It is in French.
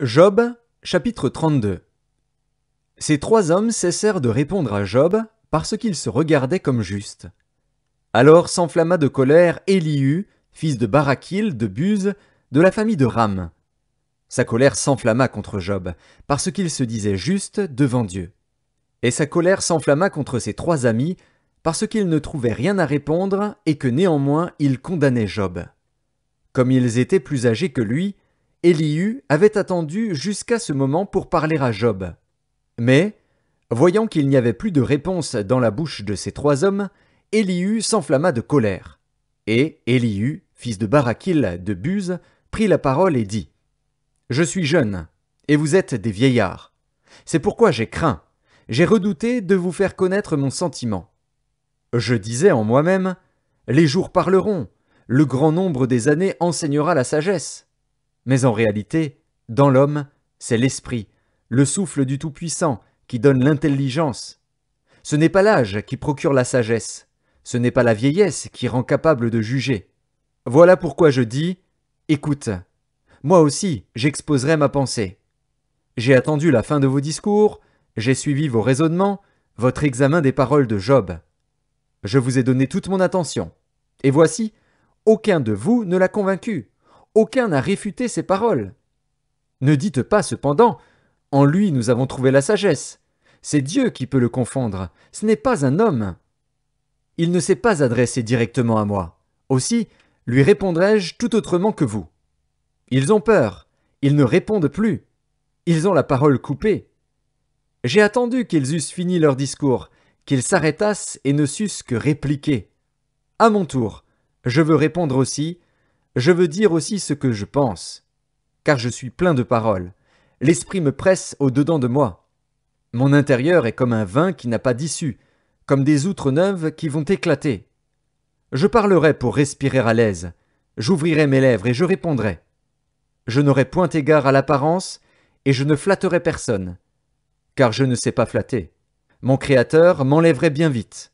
Job, chapitre 32. Ces trois hommes cessèrent de répondre à Job parce qu'ils se regardaient comme justes. Alors s'enflamma de colère Élihu, fils de Barakil, de Buz, de la famille de Ram. Sa colère s'enflamma contre Job, parce qu'il se disait juste devant Dieu. Et sa colère s'enflamma contre ses trois amis, parce qu'ils ne trouvaient rien à répondre et que néanmoins ils condamnaient Job. Comme ils étaient plus âgés que lui, Élihu avait attendu jusqu'à ce moment pour parler à Job. Mais, voyant qu'il n'y avait plus de réponse dans la bouche de ces trois hommes, Élihu s'enflamma de colère. Et Élihu, fils de Barakil de Buz, prit la parole et dit : « Je suis jeune, et vous êtes des vieillards. C'est pourquoi j'ai craint, j'ai redouté de vous faire connaître mon sentiment. Je disais en moi-même : les jours parleront, le grand nombre des années enseignera la sagesse. Mais en réalité, dans l'homme, c'est l'esprit, le souffle du Tout-Puissant, qui donne l'intelligence. Ce n'est pas l'âge qui procure la sagesse, ce n'est pas la vieillesse qui rend capable de juger. Voilà pourquoi je dis : écoute, moi aussi j'exposerai ma pensée. J'ai attendu la fin de vos discours, j'ai suivi vos raisonnements, votre examen des paroles de Job. Je vous ai donné toute mon attention. Et voici, aucun de vous ne l'a convaincu, aucun n'a réfuté ses paroles. Ne dites pas cependant : en lui nous avons trouvé la sagesse. C'est Dieu qui peut le confondre, ce n'est pas un homme. Il ne s'est pas adressé directement à moi. Aussi, lui répondrai-je tout autrement que vous. Ils ont peur, ils ne répondent plus. Ils ont la parole coupée. J'ai attendu qu'ils eussent fini leur discours, qu'ils s'arrêtassent et ne sussent que répliquer. À mon tour, je veux répondre aussi, je veux dire aussi ce que je pense. Car je suis plein de paroles. L'esprit me presse au-dedans de moi. Mon intérieur est comme un vin qui n'a pas d'issue, comme des outres neuves qui vont éclater. Je parlerai pour respirer à l'aise. J'ouvrirai mes lèvres et je répondrai. Je n'aurai point égard à l'apparence et je ne flatterai personne. Car je ne sais pas flatter. Mon Créateur m'enlèverait bien vite.